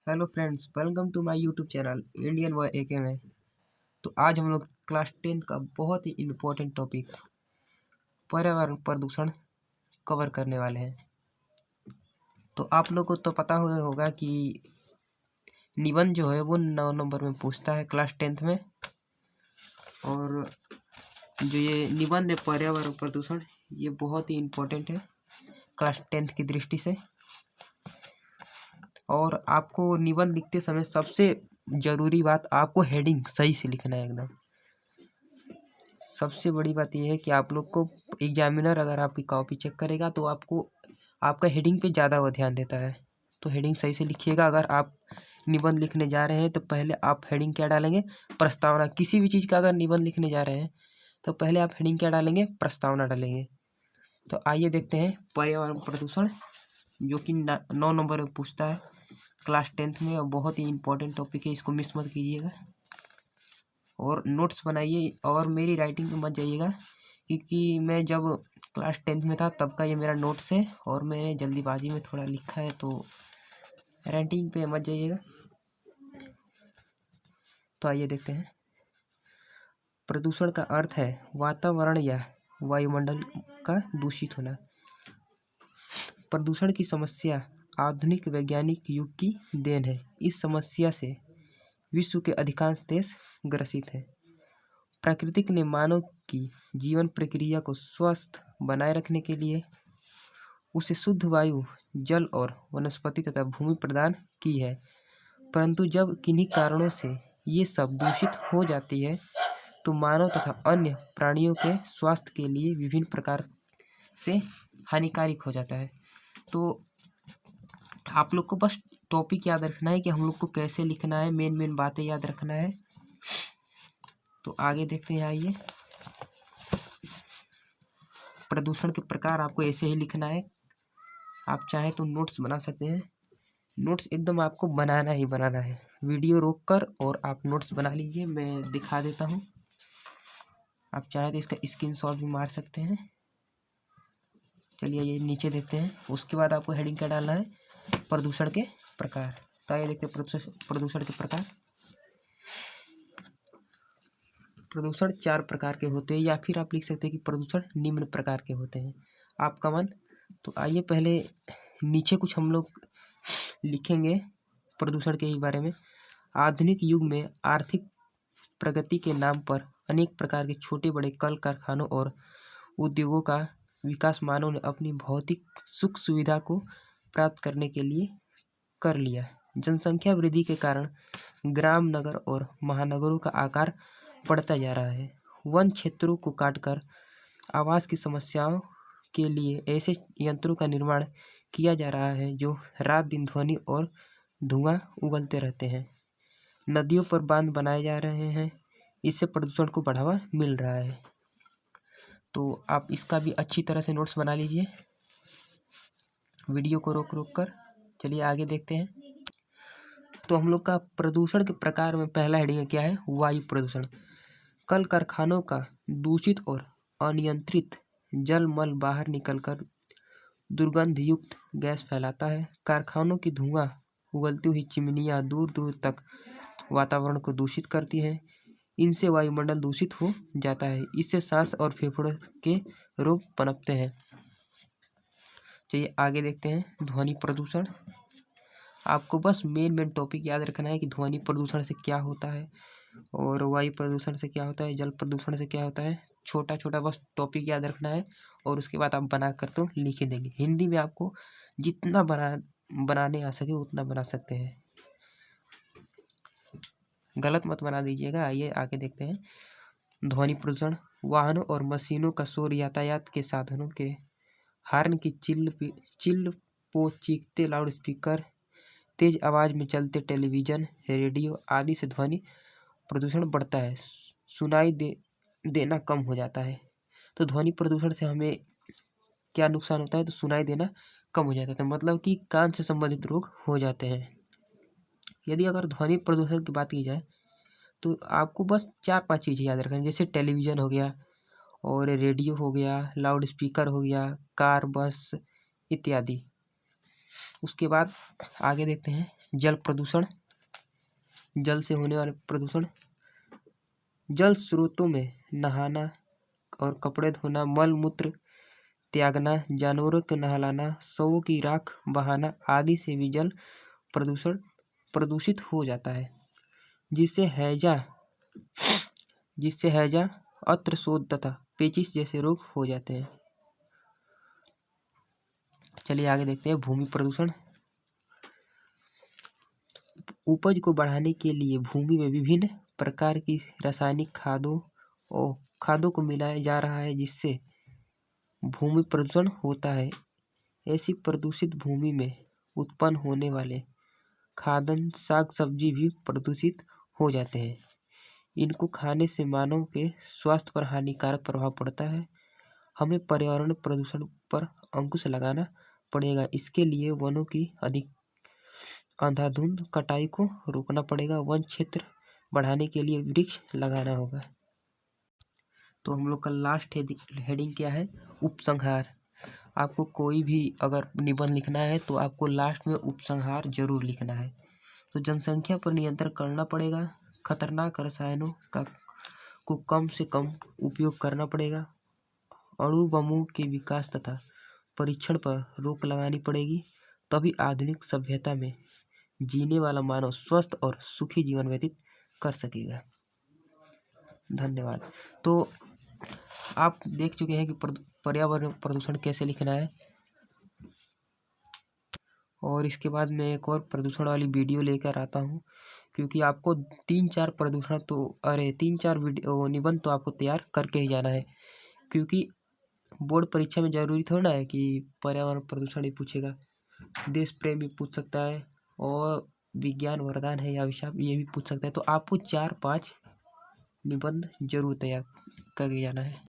Hello friends, welcome to my YouTube channel Indian boy AK में। तो आज हम लोग क्लास 10 का बहुत ही इम्पोर्टेंट टॉपिक पर्यावरण प्रदूषण कवर करने वाले हैं। तो आप लोग को तो पता होगा कि निबंध जो है वो 9 नंबर में पूछता है क्लास 10th में। और जो ये निबंध है पर्यावरण प्रदूषण, ये बहुत ही इम्पोर्टेंट है क्लास 10th की दृष्टि से। और आपको निबंध लिखते समय सबसे ज़रूरी बात, आपको हेडिंग सही से लिखना है एकदम। सबसे बड़ी बात यह है कि आप लोग को एग्जामिनर अगर आपकी कॉपी चेक करेगा तो आपको आपका हेडिंग पे ज़्यादा वो ध्यान देता है। तो हेडिंग सही से लिखिएगा। अगर आप निबंध लिखने जा रहे हैं तो पहले आप हेडिंग क्या डालेंगे? प्रस्तावना। किसी भी चीज़ का अगर निबंध लिखने जा रहे हैं तो पहले आप हेडिंग क्या डालेंगे? प्रस्तावना डालेंगे। तो आइए देखते हैं पर्यावरण प्रदूषण, जो कि 9 नंबर में पूछता है क्लास 10th में, और बहुत ही इम्पोर्टेंट टॉपिक है। इसको मिस मत कीजिएगा और नोट्स बनाइए, और मेरी राइटिंग पे मत जाइएगा, क्योंकि मैं जब क्लास 10th में था तब का ये मेरा नोट्स है और मैंने जल्दीबाजी में थोड़ा लिखा है, तो राइटिंग पे मत जाइएगा। तो आइए देखते हैं। प्रदूषण का अर्थ है वातावरण या वायुमंडल का दूषित होना। प्रदूषण की समस्या आधुनिक वैज्ञानिक युग की देन है। इस समस्या से विश्व के अधिकांश देश ग्रसित हैं। प्राकृतिक ने मानव की जीवन प्रक्रिया को स्वस्थ बनाए रखने के लिए उसे शुद्ध वायु, जल और वनस्पति तथा भूमि प्रदान की है। परंतु जब किन्हीं कारणों से ये सब दूषित हो जाती है तो मानव तथा अन्य प्राणियों के स्वास्थ्य के लिए विभिन्न प्रकार से हानिकारक हो जाता है। तो आप लोग को बस टॉपिक याद रखना है कि हम लोग को कैसे लिखना है, मेन बातें याद रखना है। तो आगे देखते हैं। आइए, प्रदूषण के प्रकार आपको ऐसे ही लिखना है। आप चाहें तो नोट्स बना सकते हैं। नोट्स एकदम आपको बनाना ही बनाना है। वीडियो रोककर और आप नोट्स बना लीजिए, मैं दिखा देता हूँ। आप चाहें तो इसका स्क्रीनशॉट भी मार सकते हैं। चलिए ये नीचे देखते हैं। उसके बाद आपको हेडिंग क्या डालना है? प्रदूषण के प्रकार। तो आइए देखते हैं प्रदूषण के प्रकार। प्रदूषण 4 प्रकार के होते हैं, या फिर आप लिख सकते हैं कि प्रदूषण निम्न प्रकार के होते हैं। आपका मन। तो आइए पहले नीचे कुछ हम लोग लिखेंगे प्रदूषण के ही बारे में। आधुनिक युग में आर्थिक प्रगति के नाम पर अनेक प्रकार के छोटे बड़े कल कारखानों और उद्योगों का विकास मानव ने अपनी भौतिक सुख सुविधा को प्राप्त करने के लिए कर लिया। जनसंख्या वृद्धि के कारण ग्राम, नगर और महानगरों का आकार बढ़ता जा रहा है। वन क्षेत्रों को काटकर आवास की समस्याओं के लिए ऐसे यंत्रों का निर्माण किया जा रहा है जो रात दिन ध्वनि और धुआं उगलते रहते हैं। नदियों पर बांध बनाए जा रहे हैं, इससे प्रदूषण को बढ़ावा मिल रहा है। तो आप इसका भी अच्छी तरह से नोट्स बना लीजिए, वीडियो को रोक कर। चलिए आगे देखते हैं। तो हम लोग का प्रदूषण के प्रकार में पहला हेडिंग क्या है? वायु प्रदूषण। कल कारखानों का दूषित और अनियंत्रित जल मल बाहर निकलकर दुर्गंध युक्त गैस फैलाता है। कारखानों की धुआं उगलती हुई चिमनियाँ दूर दूर तक वातावरण को दूषित करती हैं। इनसे वायुमंडल दूषित हो जाता है। इससे सांस और फेफड़ों के रोग पनपते हैं। चलिए आगे देखते हैं। ध्वनि प्रदूषण। आपको बस मेन टॉपिक याद रखना है कि ध्वनि प्रदूषण से क्या होता है और वायु प्रदूषण से क्या होता है, जल प्रदूषण से क्या होता है। छोटा छोटा बस टॉपिक याद रखना है और उसके बाद आप बना कर तो लिख ही देंगे। हिंदी में आपको जितना बनाने आ सके उतना बना सकते हैं, गलत मत बना दीजिएगा। आइए आगे देखते हैं। ध्वनि प्रदूषण। वाहनों और मशीनों का शोर, यातायात के साधनों के हार्न की चिल्ल पो चीखते लाउड स्पीकर, तेज आवाज़ में चलते टेलीविज़न, रेडियो आदि से ध्वनि प्रदूषण बढ़ता है। सुनाई देना कम हो जाता है। तो ध्वनि प्रदूषण से हमें क्या नुकसान होता है? तो सुनाई देना कम हो जाता है, मतलब कि कान से संबंधित रोग हो जाते हैं। यदि अगर ध्वनि प्रदूषण की बात की जाए तो आपको बस 4-5 चीज़ें याद रखनी, जैसे टेलीविज़न हो गया और रेडियो हो गया, लाउड स्पीकर हो गया, कार, बस इत्यादि। उसके बाद आगे देखते हैं। जल प्रदूषण, जल से होने वाले प्रदूषण, जल स्रोतों में नहाना और कपड़े धोना, मल मूत्र त्यागना, जानवरों को नहलाना, शवों की राख बहाना आदि से भी जल प्रदूषण प्रदूषित हो जाता है, जिससे हैजा, अत्र शोथ तथा पेचिश जैसे रोग हो जाते हैं। चलिए आगे देखते हैं भूमि प्रदूषण। उपज को बढ़ाने के लिए भूमि में विभिन्न प्रकार की रासायनिक खादों को मिलाया जा रहा है, जिससे भूमि प्रदूषण होता है। ऐसी प्रदूषित भूमि में उत्पन्न होने वाले खाद्यान्न, साग सब्जी भी प्रदूषित हो जाते हैं। इनको खाने से मानव के स्वास्थ्य पर हानिकारक प्रभाव पड़ता है। हमें पर्यावरण प्रदूषण पर अंकुश लगाना पड़ेगा। इसके लिए वनों की अधिक अंधाधुंध कटाई को रोकना पड़ेगा। वन क्षेत्र बढ़ाने के लिए वृक्ष लगाना होगा। तो हम लोग का लास्ट हेडिंग क्या है? उपसंहार। आपको कोई भी अगर निबंध लिखना है तो आपको लास्ट में उपसंहार जरूर लिखना है। तो जनसंख्या पर नियंत्रण करना पड़ेगा। खतरनाक रसायनों को कम से कम उपयोग करना पड़ेगा। अणु बमों के विकास तथा परीक्षण पर रोक लगानी पड़ेगी। तभी आधुनिक सभ्यता में जीने वाला मानव स्वस्थ और सुखी जीवन व्यतीत कर सकेगा। धन्यवाद। तो आप देख चुके हैं कि पर्यावरण प्रदूषण कैसे लिखना है, और इसके बाद मैं एक और प्रदूषण वाली वीडियो लेकर आता हूँ, क्योंकि आपको 3-4 प्रदूषण तो 3-4 वीडियो निबंध तो आपको तैयार करके ही जाना है, क्योंकि बोर्ड परीक्षा में जरूरी थोड़ा ना है कि पर्यावरण प्रदूषण ही पूछेगा। देश प्रेम भी पूछ सकता है, और विज्ञान वरदान है या अभिशाप ये भी पूछ सकता है। तो आपको 4-5 निबंध जरूर तैयार करके जाना है।